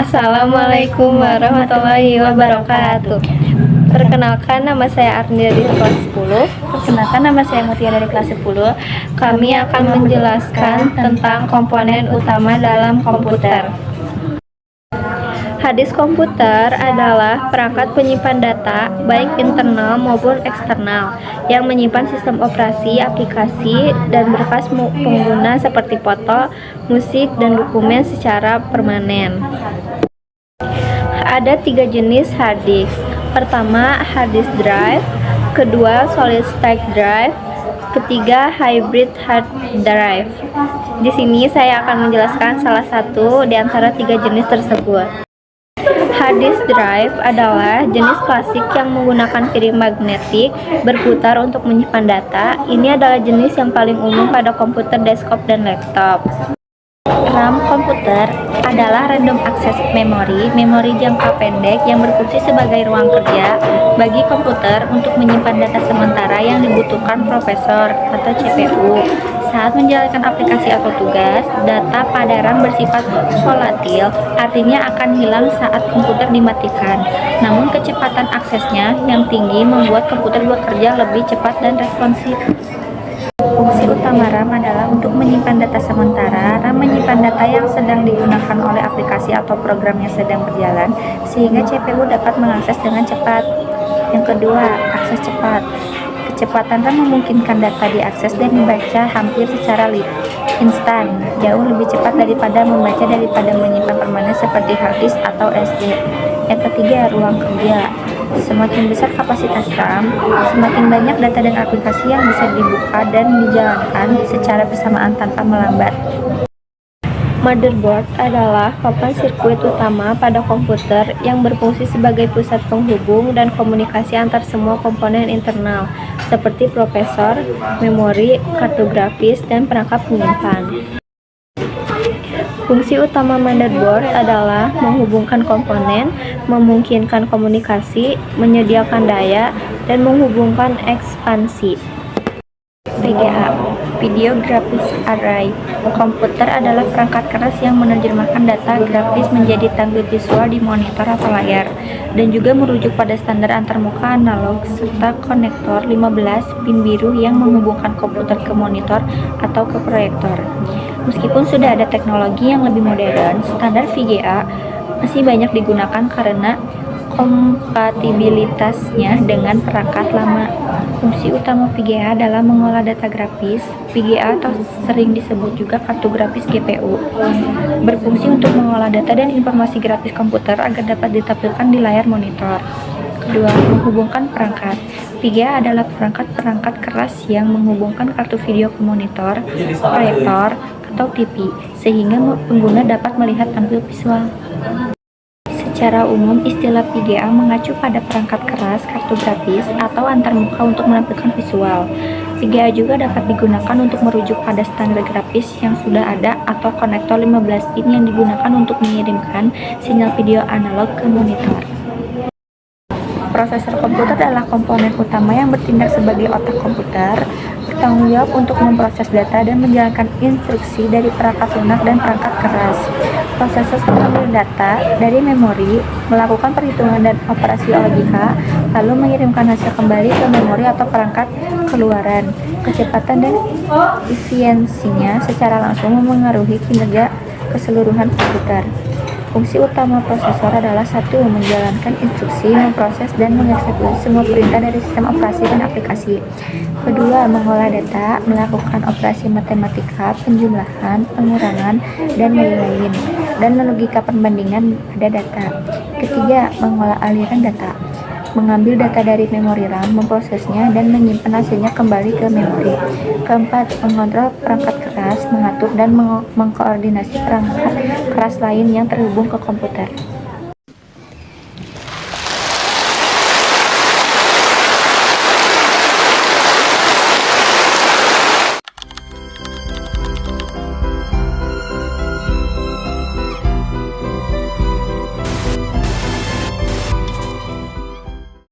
Assalamualaikum warahmatullahi wabarakatuh. Perkenalkan, nama saya Arni dari kelas 10. Perkenalkan, nama saya Mutia dari kelas 10. Kami akan menjelaskan tentang komponen utama dalam komputer. Harddisk komputer adalah perangkat penyimpan data, baik internal maupun eksternal, yang menyimpan sistem operasi, aplikasi, dan berkas pengguna seperti foto, musik, dan dokumen secara permanen. Ada 3 jenis hard disk. Pertama, hard disk drive. Kedua, solid state drive. Ketiga, hybrid hard drive. Di sini saya akan menjelaskan salah satu di antara 3 jenis tersebut. Hard disk drive adalah jenis klasik yang menggunakan piring magnetik berputar untuk menyimpan data. Ini adalah jenis yang paling umum pada komputer desktop dan laptop. RAM komputer adalah random access memory, memori jangka pendek yang berfungsi sebagai ruang kerja bagi komputer untuk menyimpan data sementara yang dibutuhkan prosesor atau CPU. Saat menjalankan aplikasi atau tugas, data pada RAM bersifat volatil, artinya akan hilang saat komputer dimatikan. Namun kecepatan aksesnya yang tinggi membuat komputer bekerja lebih cepat dan responsif. Fungsi utama RAM adalah untuk menyimpan data sementara. RAM menyimpan data yang sedang digunakan oleh aplikasi atau program yang sedang berjalan, sehingga CPU dapat mengakses dengan cepat. Yang kedua, akses cepat. Kecepatan RAM memungkinkan data diakses dan dibaca hampir secara instan, jauh lebih cepat daripada menyimpan permanen seperti hard disk atau SD. Yang ketiga, ruang kerja. Semakin besar kapasitas RAM, semakin banyak data dan aplikasi yang bisa dibuka dan dijalankan secara bersamaan tanpa melambat. Motherboard adalah papan sirkuit utama pada komputer yang berfungsi sebagai pusat penghubung dan komunikasi antar semua komponen internal, seperti prosesor, memori, kartu grafis, dan perangkat penyimpan. Fungsi utama motherboard adalah menghubungkan komponen, memungkinkan komunikasi, menyediakan daya, dan menghubungkan ekspansi. VGA, Video Graphics Array. Komputer adalah perangkat keras yang menerjemahkan data grafis menjadi tampil visual di monitor atau layar, dan juga merujuk pada standar antarmuka analog serta konektor 15 pin biru yang menghubungkan komputer ke monitor atau ke proyektor. Meskipun sudah ada teknologi yang lebih modern, standar VGA masih banyak digunakan karena kompatibilitasnya dengan perangkat lama. Fungsi utama VGA adalah mengolah data grafis. VGA atau sering disebut juga kartu grafis GPU, berfungsi untuk mengolah data dan informasi grafis komputer agar dapat ditampilkan di layar monitor. Kedua, menghubungkan perangkat. VGA adalah perangkat keras yang menghubungkan kartu video ke monitor, proyektor, atau TV, sehingga pengguna dapat melihat tampil visual. Secara umum, istilah VGA mengacu pada perangkat keras, kartu grafis, atau antarmuka untuk menampilkan visual. VGA juga dapat digunakan untuk merujuk pada standar grafis yang sudah ada atau konektor 15 pin yang digunakan untuk mengirimkan sinyal video analog ke monitor. Prosesor komputer adalah komponen utama yang bertindak sebagai otak komputer, bertanggung jawab untuk memproses data dan menjalankan instruksi dari perangkat lunak dan perangkat keras. Prosesor mengambil data dari memori, melakukan perhitungan dan operasi logika, lalu mengirimkan hasil kembali ke memori atau perangkat keluaran. Kecepatan dan efisiensinya secara langsung memengaruhi kinerja keseluruhan komputer. Fungsi utama prosesor adalah 1. Menjalankan instruksi, memproses, dan mengeksekusi semua perintah dari sistem operasi dan aplikasi. Kedua, mengolah data, melakukan operasi matematika, penjumlahan, pengurangan, dan lain-lain, dan logika perbandingan pada data. Ketiga, mengolah aliran data, mengambil data dari memori RAM, memprosesnya, dan menyimpan hasilnya kembali ke memori. Keempat, mengontrol perangkat keras, mengatur dan mengkoordinasi perangkat keras lain yang terhubung ke komputer.